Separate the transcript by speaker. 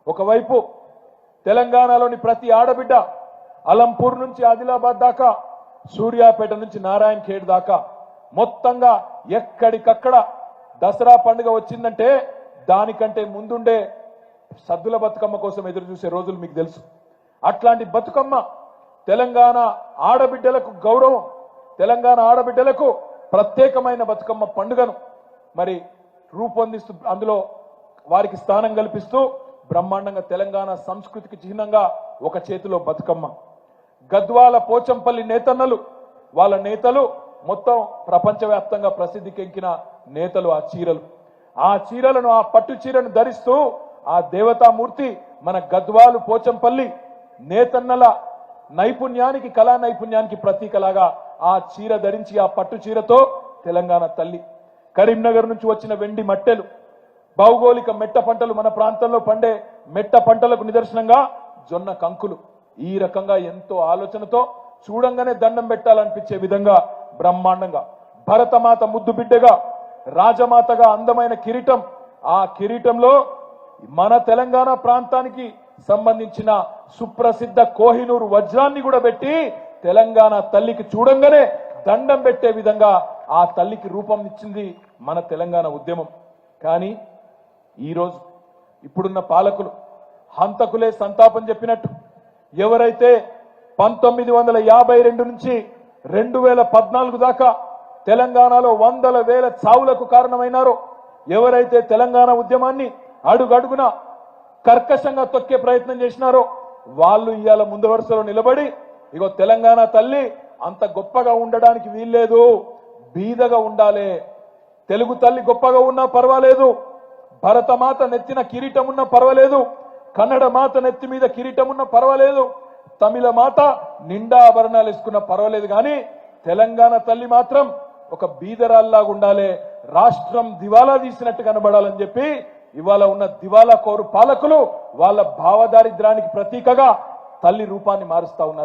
Speaker 1: ఒకవైపు తెలంగాణలోని ప్రతి ఆడబిడ్డ అలంపూర్ నుంచి ఆదిలాబాద్ దాకా, సూర్యాపేట నుంచి నారాయణ ఖేడ్ దాకా మొత్తంగా ఎక్కడికక్కడ దసరా పండుగ వచ్చిందంటే దానికంటే ముందుండే సద్దుల బతుకమ్మ కోసం ఎదురు చూసే రోజులు మీకు తెలుసు. అట్లాంటి బతుకమ్మ తెలంగాణ ఆడబిడ్డలకు గౌరవం, తెలంగాణ ఆడబిడ్డలకు ప్రత్యేకమైన బతుకమ్మ పండుగను మరి రూపొందిస్తూ అందులో వారికి స్థానం కల్పిస్తూ బ్రహ్మాండంగా తెలంగాణ సంస్కృతికి చిహ్నంగా ఒక చేతిలో బతుకమ్మ. గద్వాల పోచంపల్లి నేతన్నలు, వాళ్ళ నేతలు మొత్తం ప్రపంచవ్యాప్తంగా ప్రసిద్ధికెక్కిన నేతలు. ఆ చీరలను ఆ పట్టు చీరను ధరిస్తూ ఆ దేవతామూర్తి మన గద్వాలు పోచంపల్లి నేతన్నల నైపుణ్యానికి, కళా నైపుణ్యానికి ప్రతీకలాగా ఆ చీర ధరించి ఆ పట్టు చీరతో తెలంగాణ తల్లి. కరీంనగర్ నుంచి వచ్చిన వెండి మట్టెలు, భౌగోళిక మెట్ట పంటలు, మన ప్రాంతంలో పండే మెట్ట పంటలకు నిదర్శనంగా జొన్న కంకులు. ఈ రకంగా ఎంతో ఆలోచనతో చూడంగానే దండం పెట్టాలనిపించే విధంగా బ్రహ్మాండంగా భరతమాత ముద్దు బిడ్డగా, రాజమాతగా అందమైన కిరీటం. ఆ కిరీటంలో మన తెలంగాణ ప్రాంతానికి సంబంధించిన సుప్రసిద్ధ కోహినూరు వజ్రాన్ని కూడా పెట్టి తెలంగాణ తల్లికి చూడంగానే దండం పెట్టే విధంగా ఆ తల్లికి రూపం ఇచ్చింది మన తెలంగాణ ఉద్యమం. కానీ ఈరోజు ఇప్పుడున్న పాలకులు హంతకులే సంతాపం చెప్పినట్టు ఎవరైతే 1952 నుంచి 2014 దాకా తెలంగాణలో వందల వేల చావులకు కారణమైనారో, ఎవరైతే తెలంగాణ ఉద్యమాన్ని అడుగడుగున కర్కశంగా తొక్కే ప్రయత్నం చేసినారో వాళ్ళు ఇవాళ ముందు వరుసలో నిలబడి ఇగో తెలంగాణ తల్లి అంత గొప్పగా ఉండడానికి వీల్లేదు, బీదగా ఉండాలి, తెలుగు తల్లి గొప్పగా ఉన్నా పర్వాలేదు, భరతమాత నెత్తిన కిరీటం ఉన్నా పర్వాలేదు, కన్నడ మాత నెత్తి మీద కిరీటం ఉన్నా పర్వాలేదు, తమిళ మాత నిండా ఆభరణాలు వేసుకున్నా పర్వాలేదు, కానీ తెలంగాణ తల్లి మాత్రం ఒక బీదరాల్లాగా ఉండాలి, రాష్ట్రం దివాలా తీసినట్టు కనబడాలని చెప్పి ఇవాళ ఉన్న దివాలా కోరు పాలకులు వాళ్ళ భావదారిద్రానికి ప్రతీకగా తల్లి రూపాన్ని మారుస్తా ఉన్నారు.